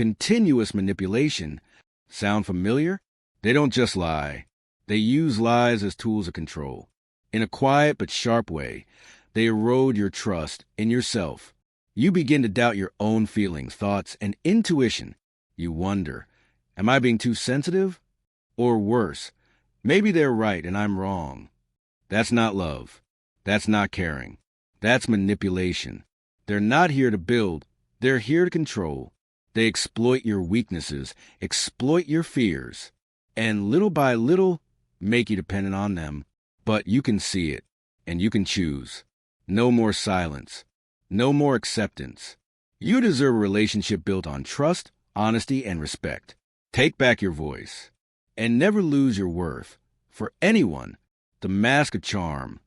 Continuous manipulation. Sound familiar? They don't just lie. They use lies as tools of control. In a quiet but sharp way, they erode your trust in yourself. You begin to doubt your own feelings, thoughts, and intuition. You wonder, am I being too sensitive? Or worse, maybe they're right and I'm wrong. That's not love. That's not caring. That's manipulation. They're not here to build. They're here to control. They exploit your weaknesses, exploit your fears, and little by little make you dependent on them. But you can see it, and you can choose. No more silence. No more acceptance. You deserve a relationship built on trust, honesty, and respect. Take back your voice, and never lose your worth. For anyone, the mask of charm.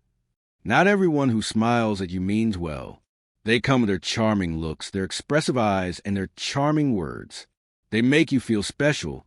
Not everyone who smiles at you means well. They come with their charming looks, their expressive eyes, and their charming words. They make you feel special,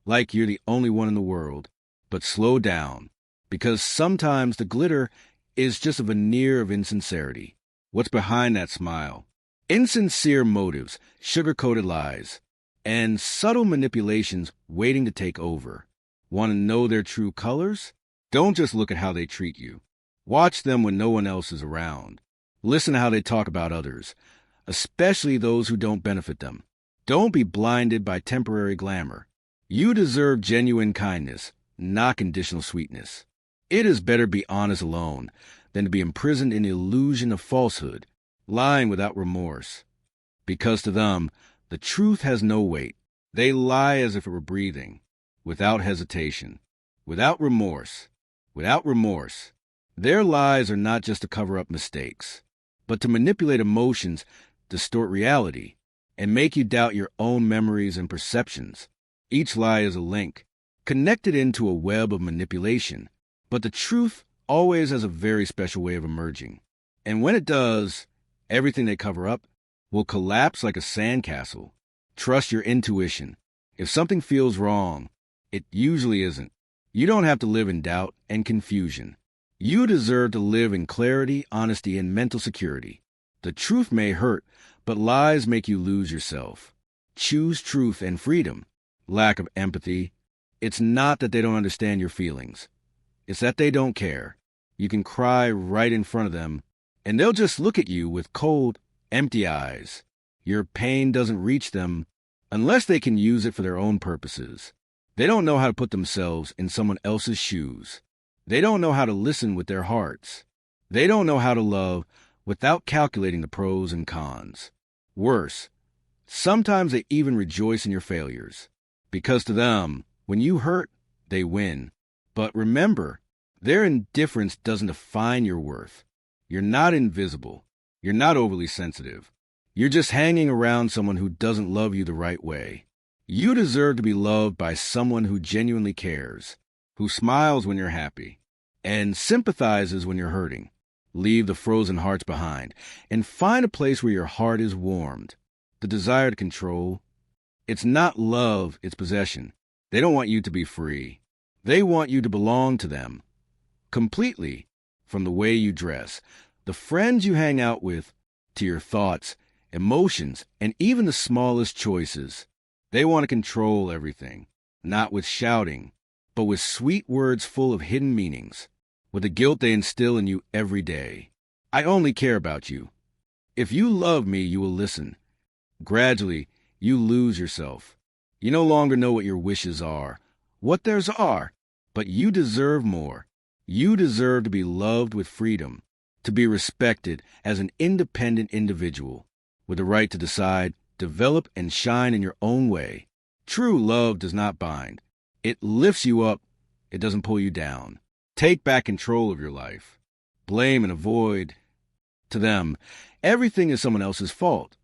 like you're the only one in the world. But slow down, because sometimes the glitter is just a veneer of insincerity. What's behind that smile? Insincere motives, sugar-coated lies, and subtle manipulations waiting to take over. Want to know their true colors? Don't just look at how they treat you. Watch them when no one else is around. Listen to how they talk about others, especially those who don't benefit them. Don't be blinded by temporary glamour. You deserve genuine kindness, not conditional sweetness. It is better to be honest alone than to be imprisoned in the illusion of falsehood, lying without remorse. Because to them, the truth has no weight. They lie as if it were breathing, without hesitation, without remorse. Without remorse. Their lies are not just to cover up mistakes, but to manipulate emotions, distort reality, and make you doubt your own memories and perceptions. Each lie is a link, connected into a web of manipulation, but the truth always has a very special way of emerging. And when it does, everything they cover up will collapse like a sandcastle. Trust your intuition. If something feels wrong, it usually isn't. You don't have to live in doubt and confusion. You deserve to live in clarity, honesty, and mental security. The truth may hurt, but lies make you lose yourself. Choose truth and freedom. Lack of empathy. It's not that they don't understand your feelings. It's that they don't care. You can cry right in front of them, and they'll just look at you with cold, empty eyes. Your pain doesn't reach them unless they can use it for their own purposes. They don't know how to put themselves in someone else's shoes. They don't know how to listen with their hearts. They don't know how to love without calculating the pros and cons. Worse, sometimes they even rejoice in your failures. Because to them, when you hurt, they win. But remember, their indifference doesn't define your worth. You're not invisible. You're not overly sensitive. You're just hanging around someone who doesn't love you the right way. You deserve to be loved by someone who genuinely cares, who smiles when you're happy, and sympathizes when you're hurting. Leave the frozen hearts behind, and find a place where your heart is warmed. The desire to control. It's not love, it's possession. They don't want you to be free. They want you to belong to them. Completely. From the way you dress, the friends you hang out with, to your thoughts, emotions, and even the smallest choices. They want to control everything, not with shouting, but with sweet words full of hidden meanings, with the guilt they instill in you every day. I only care about you. If you love me, you will listen. Gradually, you lose yourself. You no longer know what your wishes are, what theirs are, but you deserve more. You deserve to be loved with freedom, to be respected as an independent individual, with the right to decide, develop, and shine in your own way. True love does not bind. It lifts you up. It doesn't pull you down. Take back control of your life. Blame and avoid. To them, everything is someone else's fault,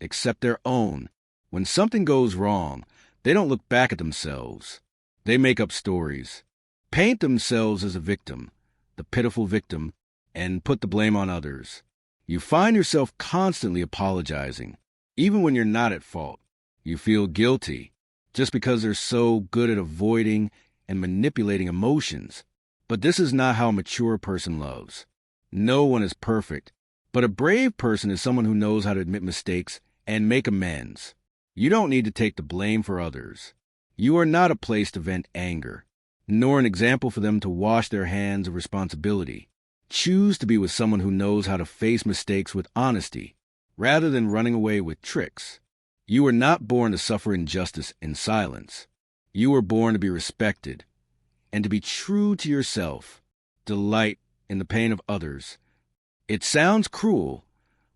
except their own. When something goes wrong, they don't look back at themselves. They make up stories, paint themselves as a victim, the pitiful victim, and put the blame on others. You find yourself constantly apologizing, even when you're not at fault. You feel guilty, just because they're so good at avoiding and manipulating emotions. But this is not how a mature person loves. No one is perfect, but a brave person is someone who knows how to admit mistakes and make amends. You don't need to take the blame for others. You are not a place to vent anger, nor an example for them to wash their hands of responsibility. Choose to be with someone who knows how to face mistakes with honesty, rather than running away with tricks. You were not born to suffer injustice in silence. You were born to be respected, and to be true to yourself. Delight in the pain of others. It sounds cruel,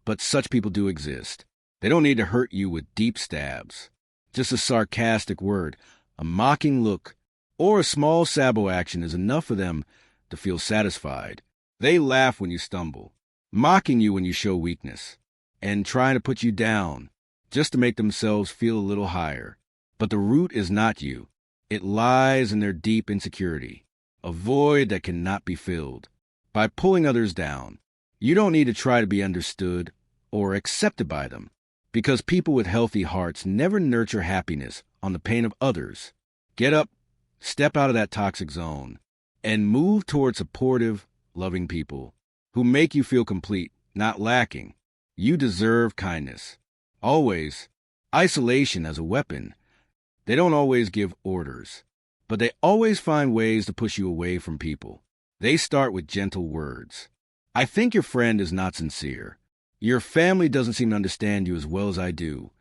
but such people do exist. They don't need to hurt you with deep stabs. Just a sarcastic word, a mocking look, or a small sabo action is enough for them to feel satisfied. They laugh when you stumble, mocking you when you show weakness, and trying to put you down just to make themselves feel a little higher. But the root is not you. It lies in their deep insecurity, a void that cannot be filled by pulling others down. You don't need to try to be understood or accepted by them, because people with healthy hearts never nurture happiness on the pain of others. Get up, step out of that toxic zone, and move toward supportive, loving people who make you feel complete, not lacking. You deserve kindness. Always. Isolation as a weapon. They don't always give orders, but they always find ways to push you away from people. They start with gentle words. I think your friend is not sincere. Your family doesn't seem to understand you as well as I do.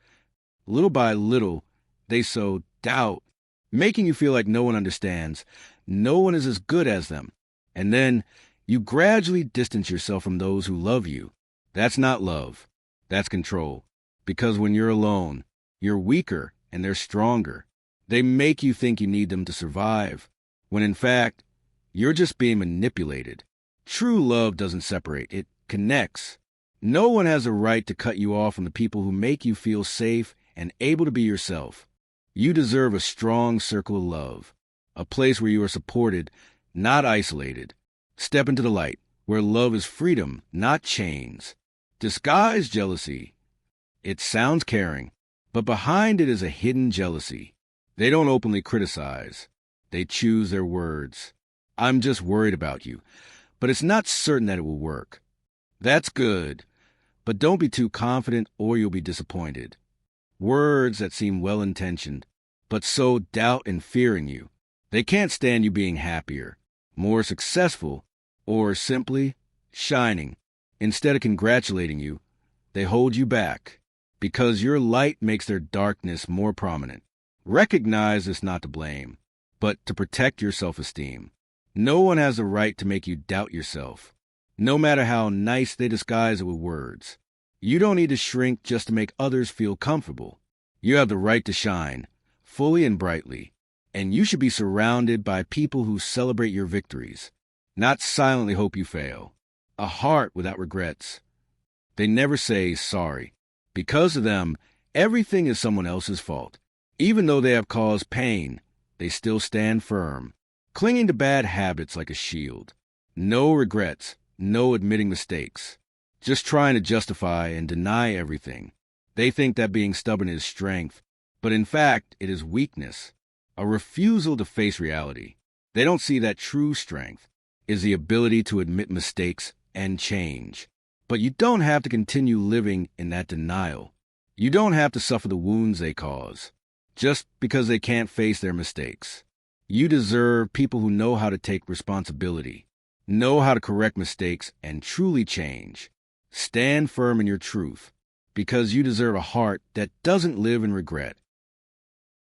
Little by little, they sow doubt, making you feel like no one understands, no one is as good as them. And then you gradually distance yourself from those who love you. That's not love. That's control. Because when you're alone, you're weaker and they're stronger. They make you think you need them to survive, when in fact, you're just being manipulated. True love doesn't separate, it connects. No one has a right to cut you off from the people who make you feel safe and able to be yourself. You deserve a strong circle of love, a place where you are supported, not isolated. Step into the light, where love is freedom, not chains. Disguised jealousy. It sounds caring, but behind it is a hidden jealousy. They don't openly criticize. They choose their words. I'm just worried about you, but it's not certain that it will work. That's good, but don't be too confident or you'll be disappointed. Words that seem well-intentioned, but sow doubt and fear in you. They can't stand you being happier, more successful, or simply shining. Instead of congratulating you, they hold you back, because your light makes their darkness more prominent. Recognize this not to blame, but to protect your self-esteem. No one has the right to make you doubt yourself, no matter how nice they disguise it with words. You don't need to shrink just to make others feel comfortable. You have the right to shine, fully and brightly, and you should be surrounded by people who celebrate your victories, not silently hope you fail. A heart without regrets. They never say sorry. Because of them, everything is someone else's fault. Even though they have caused pain, they still stand firm, clinging to bad habits like a shield. No regrets, no admitting mistakes, just trying to justify and deny everything. They think that being stubborn is strength, but in fact, it is weakness, a refusal to face reality. They don't see that true strength is the ability to admit mistakes and change. But you don't have to continue living in that denial. You don't have to suffer the wounds they cause, just because they can't face their mistakes. You deserve people who know how to take responsibility, know how to correct mistakes, and truly change. Stand firm in your truth, because you deserve a heart that doesn't live in regret.